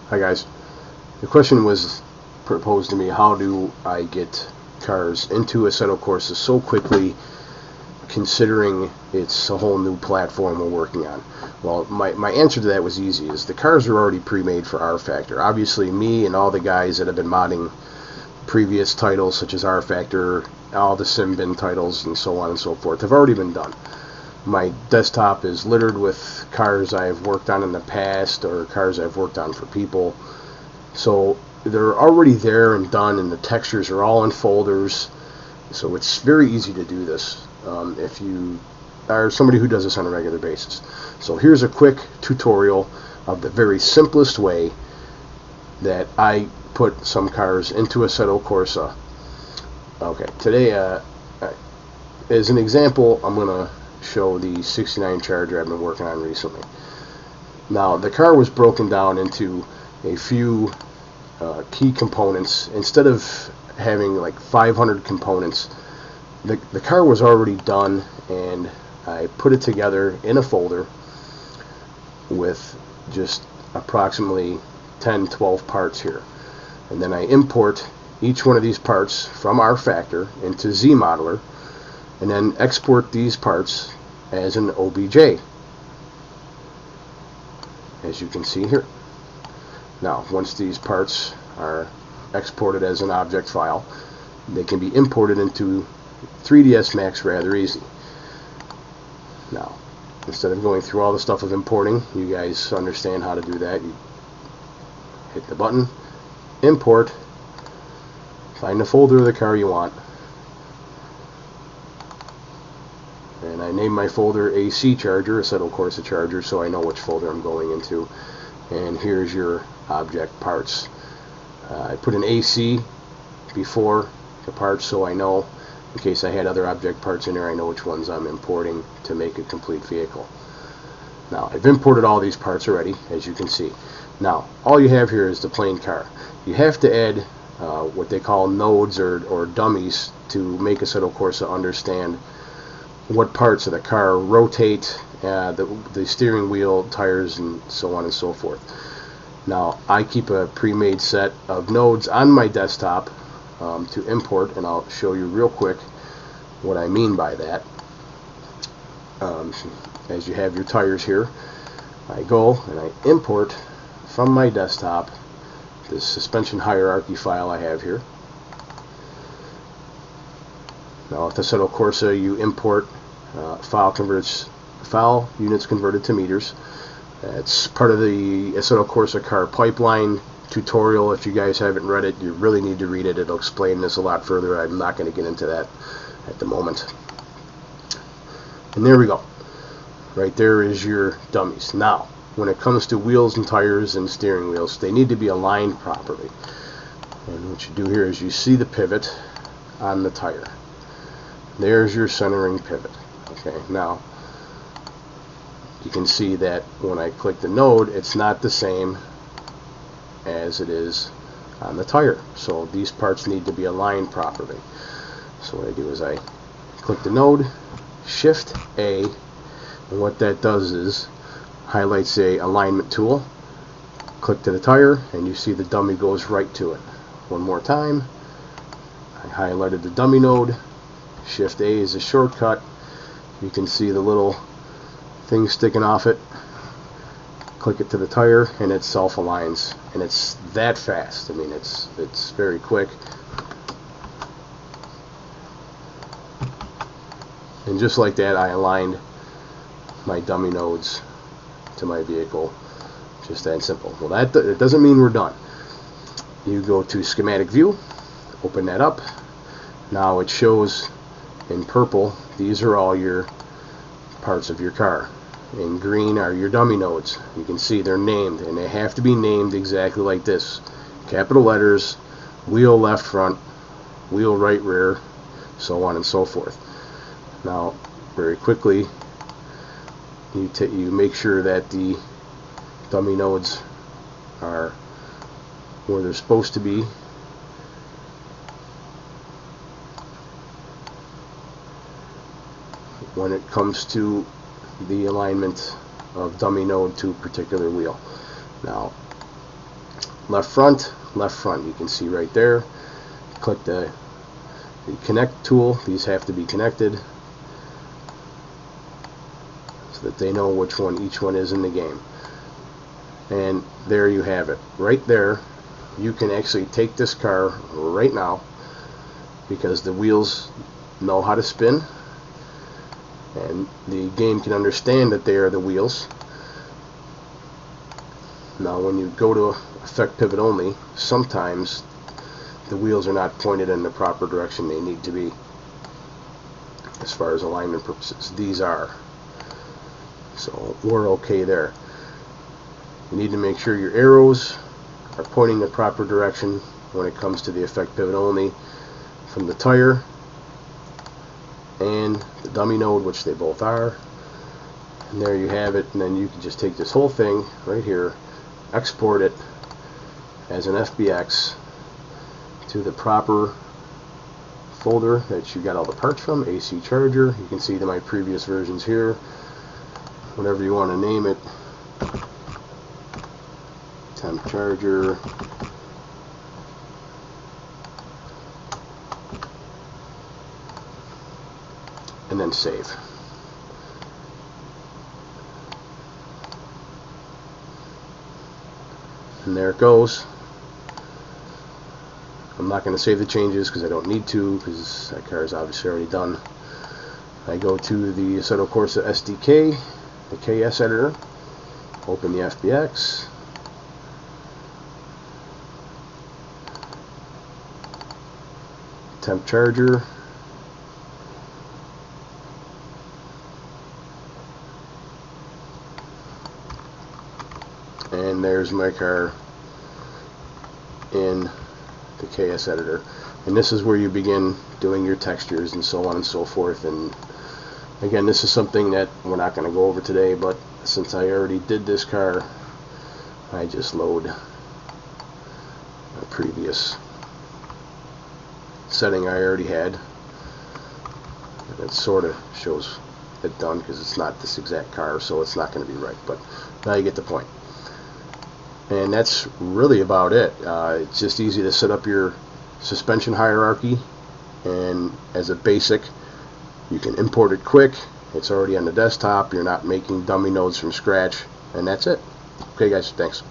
Hi guys. The question was proposed to me, how do I get cars into Assetto Corsa so quickly, considering it's a whole new platform we're working on? Well, my answer to that was easy, is the cars are already pre-made for R Factor. Obviously me and all the guys that have been modding previous titles such as R Factor, all the Simbin titles and so on and so forth have already been done. My desktop is littered with cars I've worked on in the past or cars I've worked on for people. So they're already there and done, and the textures are all in folders. So it's very easy to do this if you are somebody who does this on a regular basis. So here's a quick tutorial of the very simplest way that I put some cars into Assetto Corsa. Okay, today as an example, I'm going to show the 69 Charger I've been working on recently. Now, the car was broken down into a few key components. Instead of having like 500 components, the car was already done, and I put it together in a folder with just approximately 10-12 parts here. And then I import each one of these parts from R Factor into ZModeler, and then export these parts as an OBJ, as you can see here. Now, once these parts are exported as an object file, they can be imported into 3ds Max rather easy. Now, instead of going through all the stuff of importing, you guys understand how to do that. You hit the button, import, find the folder of the car you want, and I name my folder AC Charger, Assetto Corsa Charger, so I know which folder I'm going into. And here's your object parts. I put an AC before the parts so I know, in case I had other object parts in there, I know which ones I'm importing to make a complete vehicle. Now, I've imported all these parts already, as you can see. Now, all you have here is the plain car. You have to add what they call nodes or dummies to make Assetto Corsa understand what parts of the car rotate, the steering wheel, tires, and so on and so forth. Now, I keep a pre-made set of nodes on my desktop to import, and I'll show you real quick what I mean by that. As you have your tires here, I go and I import from my desktop this suspension hierarchy file I have here. Now, with Assetto Corsa, you import file units converted to meters. It's part of the Assetto Corsa car pipeline tutorial. If you guys haven't read it, you really need to read it. It'll explain this a lot further. I'm not going to get into that at the moment. And there we go. Right there is your dummies. Now, when it comes to wheels and tires and steering wheels, they need to be aligned properly. And what you do here is you see the pivot on the tire. There's your centering pivot. Okay, now you can see that when I click the node, it's not the same as it is on the tire. So these parts need to be aligned properly. So what I do is I click the node, Shift A, and what that does is highlights a alignment tool. Click to the tire, and you see the dummy goes right to it. One more time, I highlighted the dummy node. Shift A is a shortcut. You can see the little thing sticking off it. Click it to the tire, and it self-aligns, and it's that fast. I mean, it's very quick. And just like that, I aligned my dummy nodes to my vehicle. Just that simple. Well, it doesn't mean we're done. You go to schematic view, open that up. Now it shows in purple, these are all your parts of your car. In green are your dummy nodes. You can see they're named, and they have to be named exactly like this. Capital letters, wheel left front, wheel right rear, so on and so forth. Now, very quickly, you make sure that the dummy nodes are where they're supposed to be. When it comes to the alignment of dummy node to a particular wheel. Now, left front, you can see right there. Click the connect tool. These have to be connected so that they know which one each one is in the game. And there you have it. Right there, you can actually take this car right now because the wheels know how to spin and the game can understand that they are the wheels. Now when you go to effect pivot only, sometimes the wheels are not pointed in the proper direction they need to be as far as alignment purposes. These are. So we're okay there. You need to make sure your arrows are pointing the proper direction when it comes to the effect pivot only from the tire and the dummy node, which they both are. And there you have it. And then you can just take this whole thing right here, export it as an FBX to the proper folder that you got all the parts from, AC charger. You can see my previous versions here, whatever you want to name it, temp charger, and then save. And there it goes. I'm not going to save the changes because I don't need to, because that car is obviously already done. I go to the Assetto Corsa SDK, the KS editor, open the FBX, temp charger, and there's my car in the KS editor. And this is where you begin doing your textures and so on and so forth. And again, this is something that we're not going to go over today, but since I already did this car, I just load a previous setting I already had, and it sort of shows it done because it's not this exact car, so it's not going to be right, but now you get the point. And that's really about it. It's just easy to set up your suspension hierarchy, and as a basic, you can import it quick. It's already on the desktop. You're not making dummy nodes from scratch, and that's it. Okay guys, thanks.